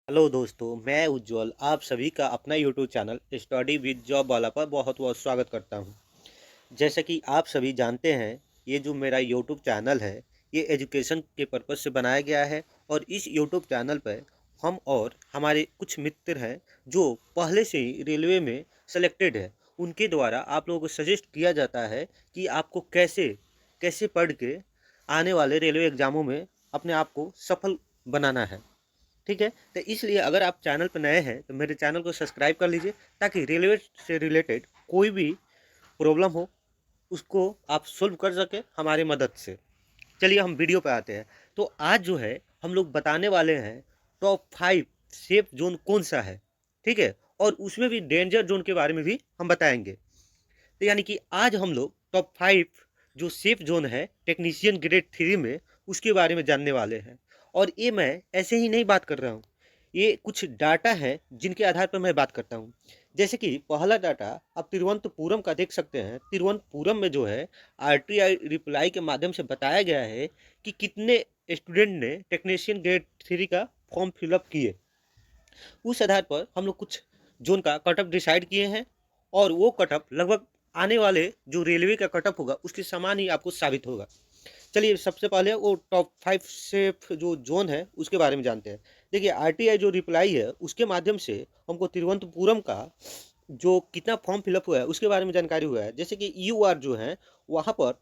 Hello दोस्तों, मैं उज्जवल आप सभी का अपना YouTube channel study with job वाला पर बहुत बहुत स्वागत करता हूं। जैसा कि आप सभी जानते हैं, ये जो मेरा यूट्यूब चैनल है, ये एजुकेशन के पर्पज़ से बनाया गया है और इस यूट्यूब चैनल पर हम और हमारे कुछ मित्र हैं जो पहले से ही रेलवे में सेलेक्टेड है। उनके द्वारा आप लोगों को सजेस्ट किया जाता है कि आपको कैसे कैसे पढ़ के आने वाले रेलवे एग्ज़ामों में अपने आप को सफल बनाना है। ठीक है, तो इसलिए अगर आप चैनल पर नए हैं तो मेरे चैनल को सब्सक्राइब कर लीजिए ताकि रेलवे से रिलेटेड कोई भी प्रॉब्लम हो उसको आप सोल्व कर सके हमारे मदद से। चलिए हम वीडियो पे आते हैं। तो आज जो है हम लोग बताने वाले हैं टॉप 5 सेफ जोन कौन सा है। ठीक है, और उसमें भी डेंजर जोन के बारे में भी हम बताएंगे। तो यानी कि आज हम लोग टॉप 5 जो सेफ जोन है टेक्नीशियन ग्रेड 3 में उसके बारे में जानने वाले हैं। और ये मैं ऐसे ही नहीं बात कर रहा हूँ, ये कुछ डाटा है जिनके आधार पर मैं बात करता हूँ। जैसे कि पहला डाटा आप तिरुवनंतपुरम का देख सकते हैं। तिरुवनंतपुरम में जो है आरटीआई रिप्लाई के माध्यम से बताया गया है कि कितने स्टूडेंट ने टेक्नीशियन ग्रेड 3 का फॉर्म फिलअप किए। उस आधार पर हम लोग कुछ जोन का कटअप डिसाइड किए हैं और वो कटअप लगभग आने वाले जो रेलवे का कटअप होगा उसके समान ही आपको साबित होगा। चलिए सबसे पहले वो टॉप 5 सेफ जो जोन है उसके बारे में जानते हैं। देखिए आरटीआई जो रिप्लाई है उसके माध्यम से हमको तिरुवनंतपुरम का जो कितना फॉर्म फिलअप हुआ है उसके बारे में जानकारी हुआ है। जैसे कि यूआर जो है वहाँ पर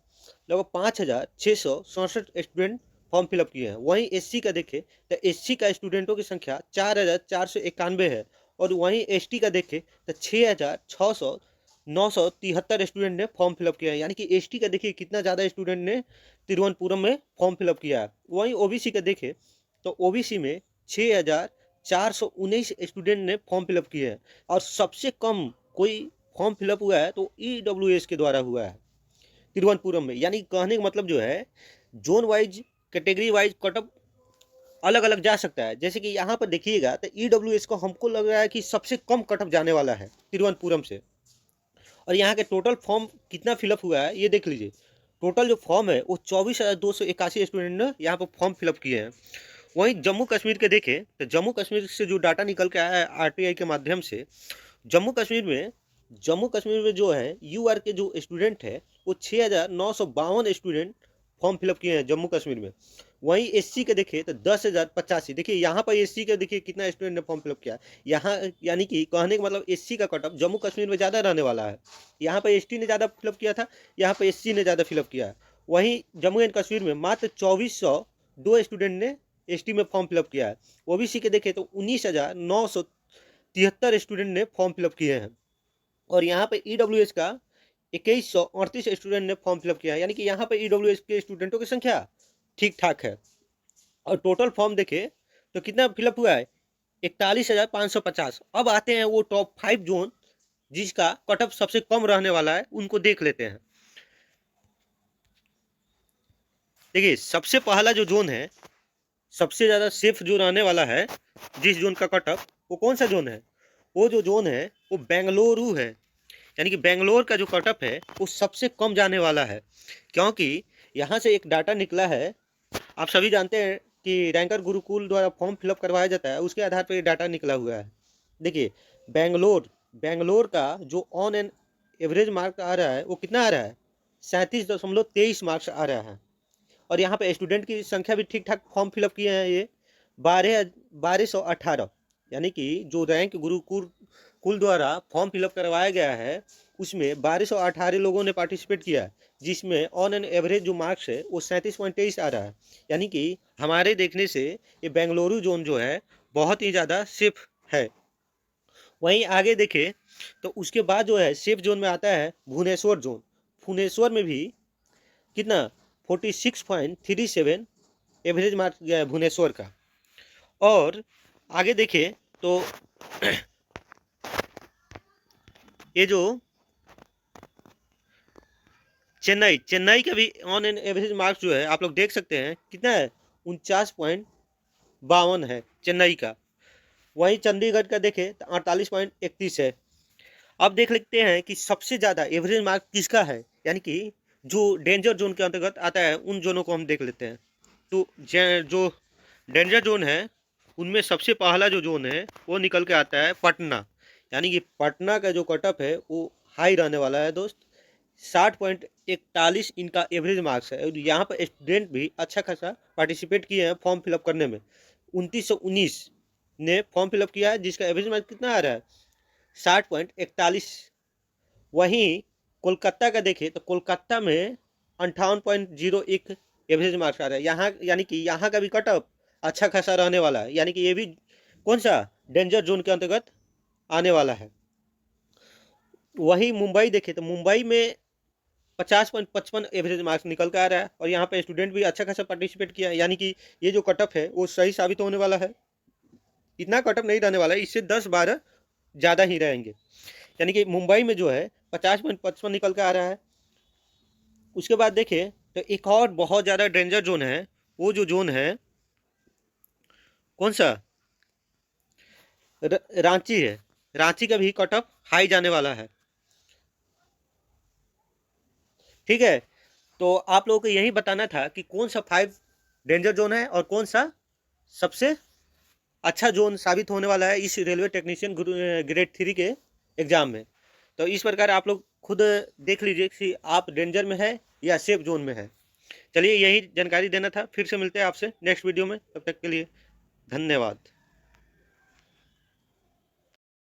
लगभग 5,667 स्टूडेंट फॉर्म फिलअप किए हैं। वहीं एससी का देखें तो एससी का स्टूडेंटों की संख्या 4,491 है और वहीं एसटी का देखें तो 6,973 स्टूडेंट ने फॉर्म फिलअप किया है। यानी कि एसटी का देखिए कितना ज़्यादा स्टूडेंट ने तिरुवनंतपुरम में फॉर्म फिलअप किया है। वहीं ओबीसी का देखें तो ओबीसी में 6,419 स्टूडेंट ने फॉर्म फिलअप किए हैं और सबसे कम कोई फॉर्म फिलअप हुआ है तो ईडब्ल्यूएस के द्वारा हुआ है तिरुवनंतपुरम में। यानी कहने का मतलब जो है zone wise category wise cutoff अलग अलग जा सकता है। जैसे कि यहाँ पर देखिएगा तो ईडब्ल्यूएस को हमको लग रहा है कि सबसे कम कटअप जाने वाला है तिरुवनंतपुरम से। और यहाँ के टोटल फॉर्म कितना फिलअप हुआ है ये देख लीजिए। टोटल जो फॉर्म है वो 24,281 स्टूडेंट ने यहाँ पर फॉर्म फिलअप किए हैं। वहीं जम्मू कश्मीर के देखें तो जम्मू कश्मीर से जो डाटा निकल के आया है आरटीआई के माध्यम से, जम्मू कश्मीर में जम्मू कश्मीर में जो है यूआर के जो स्टूडेंट है वो 6,952 स्टूडेंट फॉर्म फिलअप किए हैं जम्मू कश्मीर में। वहीं एससी के देखें तो 10,085। देखिए यहाँ पर एससी का देखिए कितना स्टूडेंट ने फॉर्म फिलअप किया यहाँ। यानी कि कहने का मतलब एससी का कटअप जम्मू कश्मीर में ज़्यादा रहने वाला है। यहाँ पर एसटी ने ज़्यादा फिलअप किया था, यहाँ पर एससी ने ज़्यादा फिलअप किया है। वहीं जम्मू एंड कश्मीर में मात्र 2,402 स्टूडेंट ने एसटी में फॉर्म फिलअप किया है। ओबीसी के देखें तो 19,973 स्टूडेंट ने फॉर्म फिलअप किए हैं। और यहाँ पे ईडब्ल्यूएस का 2,138 स्टूडेंट ने फॉर्म फिलअप किया है। यानी कि यहाँ पे ईडब्ल्यूएस के स्टूडेंटों की संख्या ठीक ठाक है। और टोटल फॉर्म देखे तो कितना फिलअप हुआ है 41,550। अब आते हैं वो टॉप 5 जोन जिसका कटअप सबसे कम रहने वाला है, उनको देख लेते हैं। देखिए सबसे पहला जो जोन है सबसे ज़्यादा सेफ जो रहने वाला है जिस जोन का कटअप, वो कौन सा जोन है? वो जो जोन है वो बेंगलुरु है। यानी कि बेंगलोर का जो कटअप है वो सबसे कम जाने वाला है। क्योंकि यहाँ से एक डाटा निकला है, आप सभी जानते हैं कि रैंकर गुरुकुल द्वारा फॉर्म फिलअप करवाया जाता है, उसके आधार पर ये डाटा निकला हुआ है। देखिए बेंगलोर बेंगलोर का जो ऑन एन एवरेज मार्क आ रहा है वो कितना आ रहा है? 37.23 मार्क्स आ रहा है। और यहाँ पे स्टूडेंट की संख्या भी ठीक ठाक फॉर्म फिलअप किए हैं ये 12,18। यानी कि जो रैंक गुरुकुल कुल द्वारा फॉर्म फिलअप करवाया गया है उसमें 1218 लोगों ने पार्टिसिपेट किया है, जिसमें ऑन एन एवरेज जो मार्क्स है वो 37.23 आ रहा है। यानी कि हमारे देखने से ये बेंगलुरु जोन जो है बहुत ही ज़्यादा सेफ है। वहीं आगे देखें तो उसके बाद जो है सेफ जोन में आता है भुवनेश्वर जोन। भुवनेश्वर में भी कितना 46.37 एवरेज मार्क्स गया है भुवनेश्वर का। और आगे देखें तो ये जो चेन्नई चेन्नई का भी ऑन एन एवरेज मार्क्स जो है आप लोग देख सकते हैं कितना है 49.52 है चेन्नई का। वहीं चंडीगढ़ का देखें तो 48.31 है। अब देख लेते हैं कि सबसे ज़्यादा एवरेज मार्क किसका है। यानी कि जो डेंजर जोन के अंतर्गत आता है उन जोनों को हम देख लेते हैं। तो जो डेंजर जोन है उनमें सबसे पहला जो जोन है वो निकल के आता है पटना, यानी कि पटना का जो कट ऑफ है वो हाई रहने वाला है दोस्त। 60.41 इनका एवरेज मार्क्स है और यहाँ पर स्टूडेंट भी अच्छा खासा पार्टिसिपेट किए हैं फॉर्म फिलअप करने में। 2919 ने फॉर्म फिलअप किया है, जिसका एवरेज मार्क्स कितना आ रहा है 60.41। वहीं कोलकाता का देखें तो कोलकाता में 58.01 एवरेज मार्क्स आ रहा है यहाँ, यानी कि यहाँ का भी कट ऑफ अच्छा खासा रहने वाला है, यानी कि ये भी कौन सा डेंजर जोन के अंतर्गत आने वाला है। वहीं मुंबई देखें तो मुंबई में 50.55 एवरेज मार्क्स निकल कर आ रहा है और यहाँ पे स्टूडेंट भी अच्छा खासा पार्टिसिपेट किया है, यानी कि ये जो कट ऑफ है वो सही साबित होने वाला है। इतना कट ऑफ नहीं रहने वाला है, इससे 10-12 ज़्यादा ही रहेंगे, यानी कि मुंबई में जो है 50.55 निकल कर आ रहा है। उसके बाद देखें तो एक और बहुत ज़्यादा डेंजर जोन है, वो जो जोन है कौन सा रांची है। रांची का भी कट ऑफ हाई जाने वाला है। ठीक है, तो आप लोगों को यही बताना था कि कौन सा 5 डेंजर जोन है और कौन सा सबसे अच्छा जोन साबित होने वाला है इस रेलवे टेक्नीशियन ग्रेड 3 के एग्जाम में। तो इस प्रकार आप लोग खुद देख लीजिए कि आप डेंजर में है या सेफ जोन में है। चलिए, यही जानकारी देना था। फिर से मिलते हैं आपसे नेक्स्ट वीडियो में, तब तक के लिए धन्यवाद।